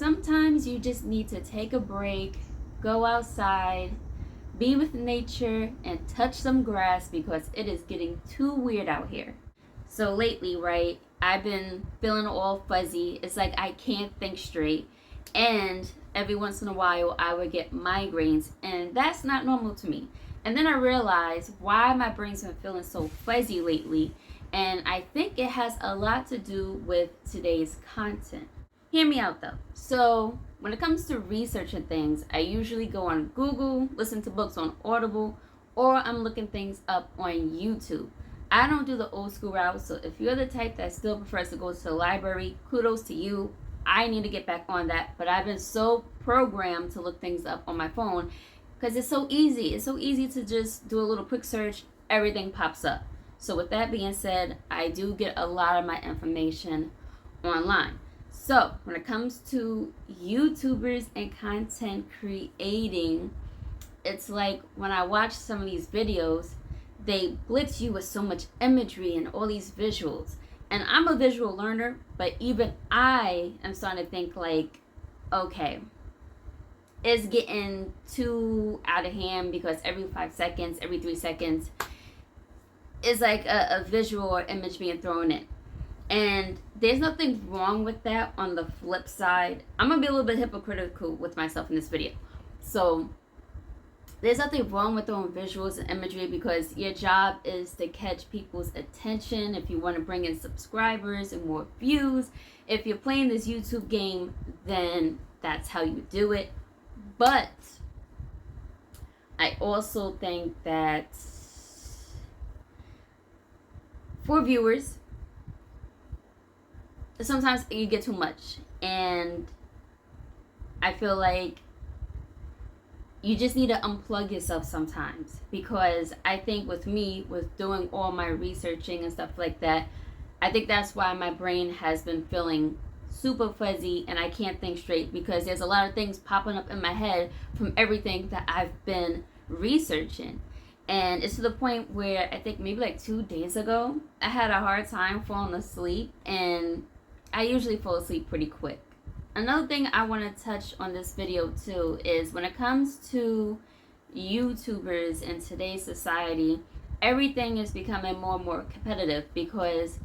sometimes you just need to take a break, go outside, be with nature, and touch some grass because it is getting too weird out here. So lately, right, I've been feeling all fuzzy. It's like I can't think straight. And every once in a while, I would get migraines, and that's not normal to me. And then I realized why my brain's been feeling so fuzzy lately. And I think it has a lot to do with today's content. Hear me out though. So, when it comes to researching things, I usually go on Google, listen to books on Audible, or I'm looking things up on YouTube. I don't do the old school route, so if you're the type that still prefers to go to the library, kudos to you. I need to get back on that, but I've been so programmed to look things up on my phone because it's so easy. It's so easy to just do a little quick search, everything pops up. So with that being said, I do get a lot of my information online. So when it comes to YouTubers and content creating, it's like when I watch some of these videos, they blitz you with so much imagery and all these visuals. And I'm a visual learner, but even I am starting to think like, okay, it's getting too out of hand because every 5 seconds, every 3 seconds, is like a visual or image being thrown in. And there's nothing wrong with that. On the flip side, I'm going to be a little bit hypocritical with myself in this video. So there's nothing wrong with throwing visuals and imagery because your job is to catch people's attention. If you want to bring in subscribers and more views, if you're playing this YouTube game, then that's how you do it. But I also think that for viewers, sometimes you get too much. And I feel like you just need to unplug yourself sometimes, because I think with me, with doing all my researching and stuff like that, I think that's why my brain has been feeling super fuzzy and I can't think straight, because there's a lot of things popping up in my head from everything that I've been researching. And it's to the point where I think maybe like 2 days ago, I had a hard time falling asleep, and I usually fall asleep pretty quick. Another thing I want to touch on this video too is when it comes to YouTubers in today's society, everything is becoming more and more competitive because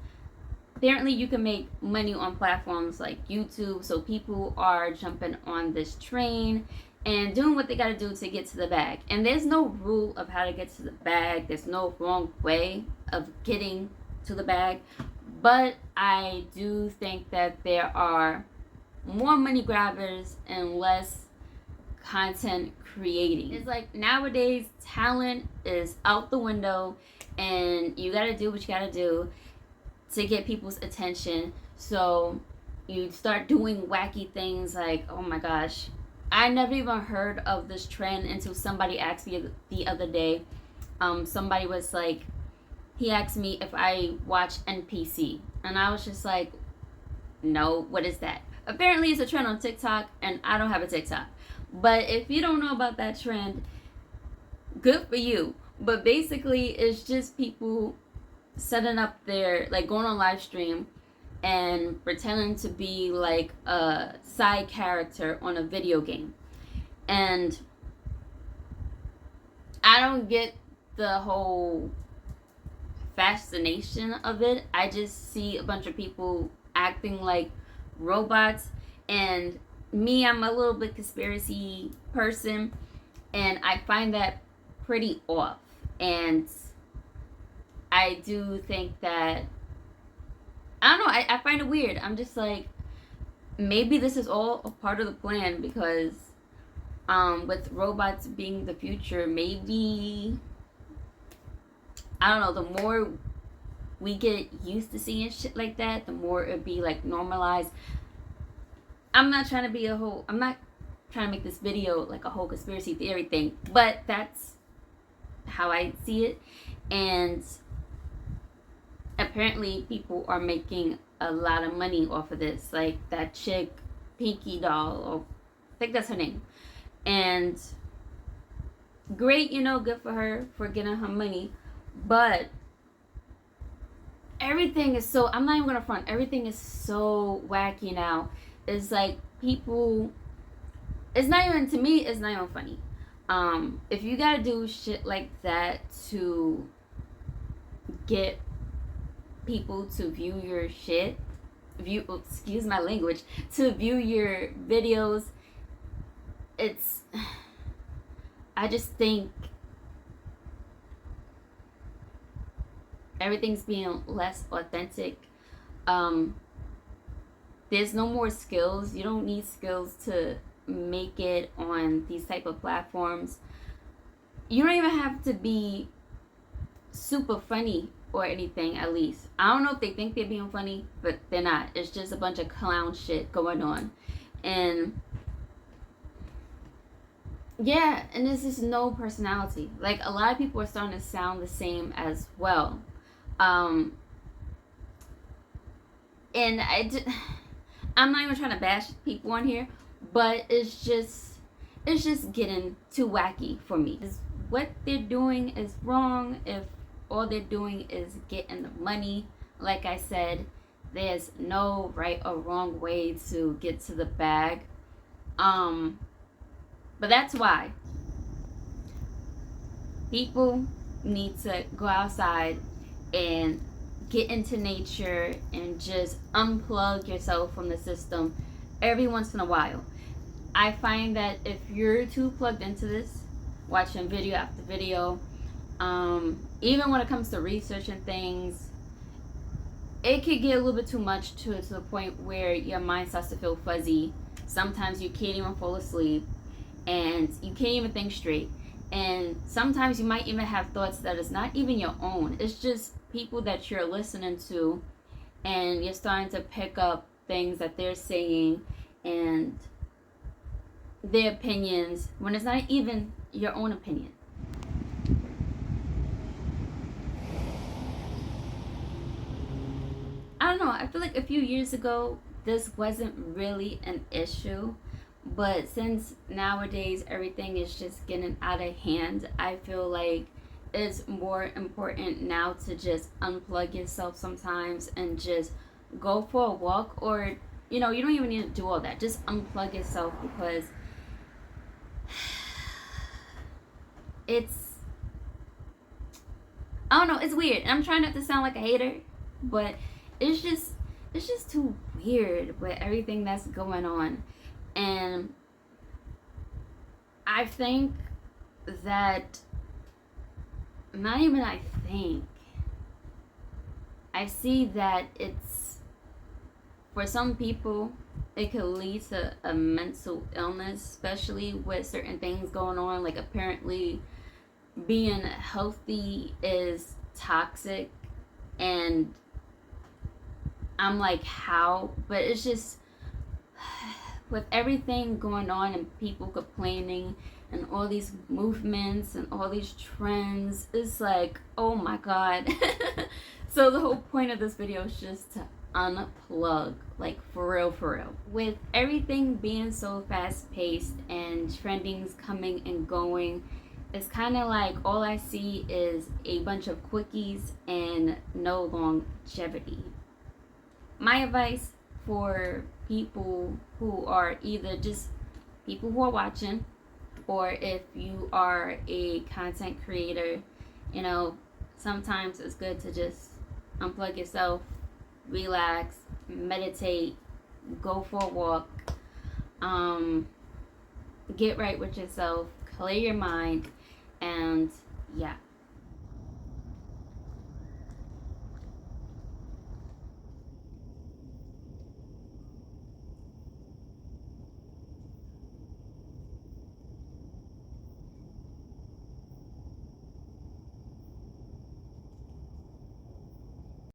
apparently you can make money on platforms like YouTube, so people are jumping on this train and doing what they got to do to get to the bag. And there's no rule of how to get to the bag. There's no wrong way of getting to the bag. But I do think that there are more money grabbers and less content creating. It's like nowadays talent is out the window and you gotta do what you gotta do to get people's attention. So you start doing wacky things like, oh my gosh, I never even heard of this trend until somebody asked me the other day. Somebody was like, he asked me if I watch NPC, and I was just like, no, what is that? Apparently it's a trend on TikTok, and I don't have a TikTok. But if you don't know about that trend, good for you. But basically, it's just people setting up their, like going on live stream and pretending to be like a side character on a video game. And I don't get the whole fascination of it. I just see a bunch of people acting like robots, and me, I'm a little bit conspiracy person, and I find that pretty off. And I do think that, I don't know, I find it weird. I'm just like, maybe this is all a part of the plan, because with robots being the future, maybe, I don't know, the more we get used to seeing shit like that, the more it'd be like normalized. I'm not trying to make this video like a whole conspiracy theory thing, but that's how I see it. And apparently people are making a lot of money off of this, like that chick Pinky Doll, or I think that's her name. And great, you know, good for her for getting her money, but everything is so, I'm not even gonna front, everything is so wacky now It's like people, it's not even, to me, it's not even funny. If you gotta do shit like that to get people to view your shit, excuse my language, to view your videos, it's, I just think everything's being less authentic. There's no more skills. You don't need skills to make it on these type of platforms. You don't even have to be super funny or anything. At least I don't know if they think they're being funny, but they're not. It's just a bunch of clown shit going on. And yeah, and this is no personality. Like, a lot of people are starting to sound the same as well. um and I'm not even trying to bash people on here, but it's just getting too wacky for me. What they're doing is wrong. If all they're doing is getting the money, like I said, there's no right or wrong way to get to the bag. But that's why people need to go outside and get into nature and just unplug yourself from the system every once in a while. I find that if you're too plugged into this, watching video after video, even when it comes to researching things, it could get a little bit too much to the point where your mind starts to feel fuzzy. Sometimes you can't even fall asleep and you can't even think straight. And sometimes you might even have thoughts that is not even your own. It's just people that you're listening to, and you're starting to pick up things that they're saying and their opinions when it's not even your own opinion. I don't know. I feel like a few years ago, this wasn't really an issue. But since nowadays everything is just getting out of hand, I feel like it's more important now to just unplug yourself sometimes and just go for a walk. Or, you don't even need to do all that. Just unplug yourself, because it's, I don't know, it's weird. And I'm trying not to sound like a hater, but it's just too weird with everything that's going on. And I think that, not even I think, I see that it's, for some people, it could lead to a mental illness, especially with certain things going on. Like, apparently being healthy is toxic, and I'm like, how? But it's just, with everything going on and people complaining and all these movements and all these trends, it's like, oh my god. So the whole point of this video is just to unplug, like, for real, for real. With everything being so fast paced and trending's coming and going, it's kind of like all I see is a bunch of quickies and no longevity. My advice for people who are either just people who are watching, or if you are a content creator, sometimes it's good to just unplug yourself, relax, meditate, go for a walk, get right with yourself, clear your mind, and yeah.